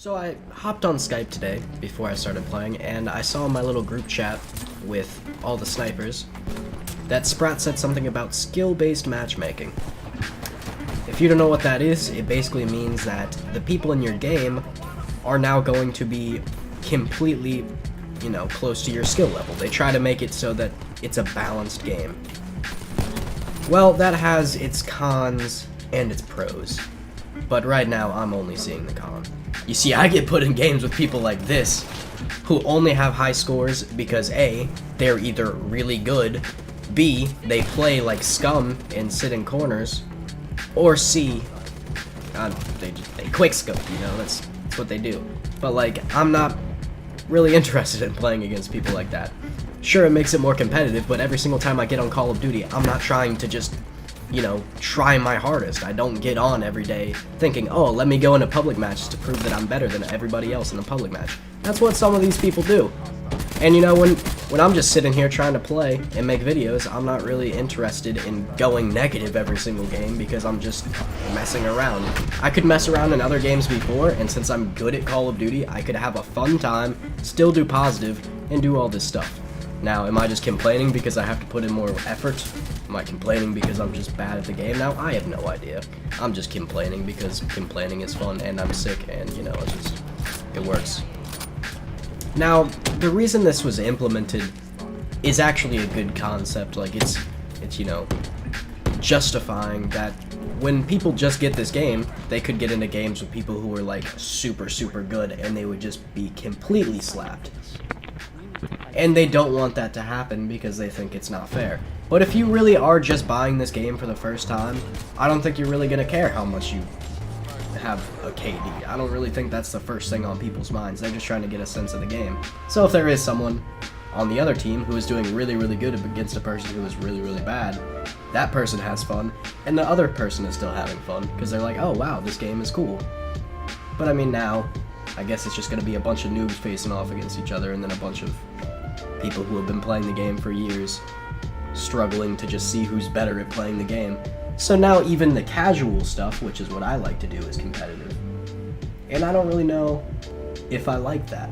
So I hopped on Skype today before I started playing, and I saw my little group chat with all the snipers that Sprat said something about skill-based matchmaking. If you don't know what that is, it basically means that the people in your game are now going to be completely, close to your skill level. They try to make it so that it's a balanced game. Well, that has its cons and its pros, but right now I'm only seeing the con. You see, I get put in games with people like this, who only have high scores because A, they're either really good, B, they play like scum and sit in corners, or C, they quickscope, that's what they do. But like, I'm not really interested in playing against people like that. Sure, it makes it more competitive, but every single time I get on Call of Duty, I'm not trying to just try my hardest. I don't get on every day thinking, oh, let me go into public matches to prove that I'm better than everybody else in a public match. That's what some of these people do. And when I'm just sitting here trying to play and make videos, I'm not really interested in going negative every single game because I'm just messing around. I could mess around in other games before, and since I'm good at Call of Duty, I could have a fun time, still do positive, and do all this stuff. Now, am I just complaining because I have to put in more effort? Am I complaining because I'm just bad at the game now? I have no idea. I'm just complaining because complaining is fun and I'm sick and, it works. Now, the reason this was implemented is actually a good concept. Like, it's justifying that when people just get this game, they could get into games with people who were, like, super, super good and they would just be completely slapped. And they don't want that to happen because they think it's not fair. But if you really are just buying this game for the first time, I don't think you're really going to care how much you have a KD. I don't really think that's the first thing on people's minds. They're just trying to get a sense of the game. So if there is someone on the other team who is doing really, really good against a person who is really, really bad, that person has fun, and the other person is still having fun because they're like, oh wow, this game is cool. But I mean, now, I guess it's just going to be a bunch of noobs facing off against each other and then a bunch of people who have been playing the game for years struggling to just see who's better at playing the game. So now even the casual stuff, which is what I like to do, is competitive. And I don't really know if I like that.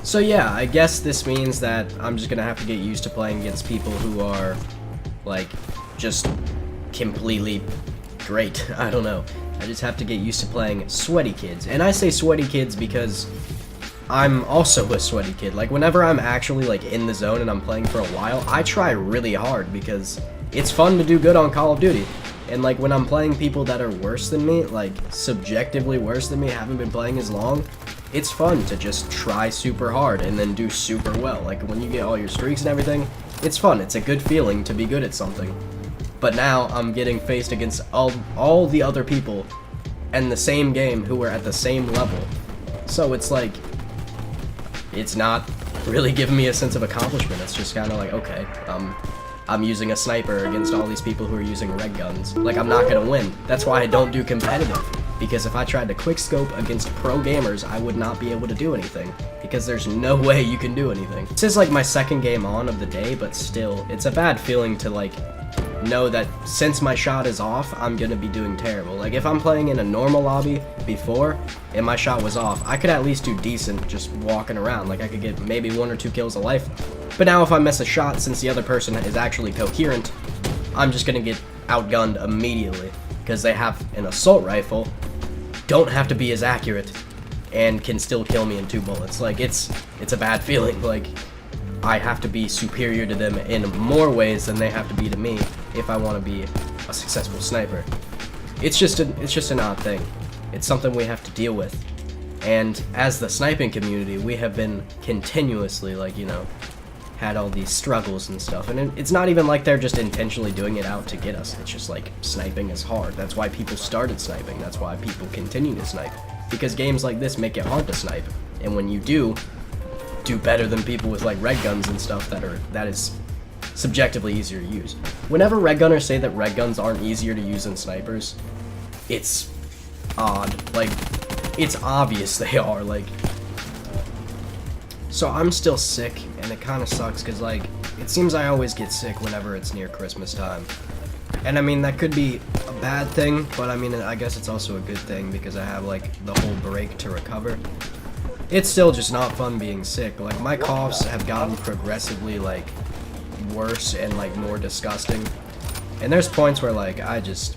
So yeah, I guess this means that I'm just gonna have to get used to playing against people who are, like, just completely great. I don't know. I just have to get used to playing sweaty kids. And I say sweaty kids because I'm also a sweaty kid. Like, whenever I'm actually, like, in the zone and I'm playing for a while, I try really hard because it's fun to do good on Call of Duty. And, like, when I'm playing people that are worse than me, like, subjectively worse than me, haven't been playing as long, it's fun to just try super hard and then do super well. Like, when you get all your streaks and everything, it's fun. It's a good feeling to be good at something. But now I'm getting faced against all the other people in the same game who are at the same level. So it's like, it's not really giving me a sense of accomplishment. It's just kind of like, okay, I'm using a sniper against all these people who are using red guns. Like, I'm not gonna win. That's why I don't do competitive. Because if I tried to quickscope against pro gamers, I would not be able to do anything. Because there's no way you can do anything. This is like my second game on of the day, but still, it's a bad feeling to, like, know that since my shot is off, I'm gonna be doing terrible. Like, if I'm playing in a normal lobby before and my shot was off, I could at least do decent just walking around. Like, I could get maybe 1 or 2 kills a life. But now if I miss a shot, since the other person is actually coherent, I'm just gonna get outgunned immediately because they have an assault rifle, don't have to be as accurate, and can still kill me in 2 bullets. Like, it's a bad feeling. Like, I have to be superior to them in more ways than they have to be to me if I want to be a successful sniper. It's just an odd thing. It's something we have to deal with. And as the sniping community, we have been continuously, like, had all these struggles and stuff. And it's not even like they're just intentionally doing it out to get us. It's just like, sniping is hard. That's why people started sniping. That's why people continue to snipe. Because games like this make it hard to snipe. And when you do better than people with, like, red guns and stuff that is subjectively easier to use. Whenever red gunners say that red guns aren't easier to use than snipers, it's odd. Like, it's obvious they are. Like, so I'm still sick, and it kind of sucks because, like, it seems I always get sick whenever it's near Christmas time. And I mean, that could be a bad thing, but I mean, I guess it's also a good thing because I have like the whole break to recover. It's still just not fun being sick. Like, my coughs have gotten progressively like worse and like more disgusting. And there's points where like I just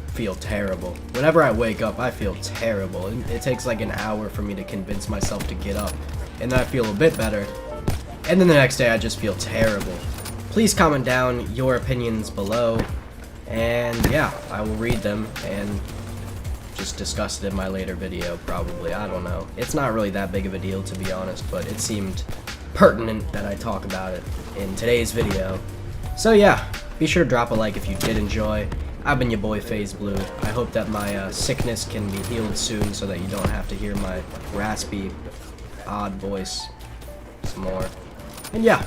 feel terrible. Whenever I wake up, I feel terrible. It takes like an hour for me to convince myself to get up. And then I feel a bit better. And then the next day I just feel terrible. Please comment down your opinions below. And yeah, I will read them and just discuss it in my later video, probably. I don't know. It's not really that big of a deal, to be honest, but it seemed pertinent that I talk about it in today's video. So yeah, be sure to drop a like if you did enjoy. I've been your boy Bloo. I hope that my sickness can be healed soon so that you don't have to hear my raspy, odd voice some more. And yeah,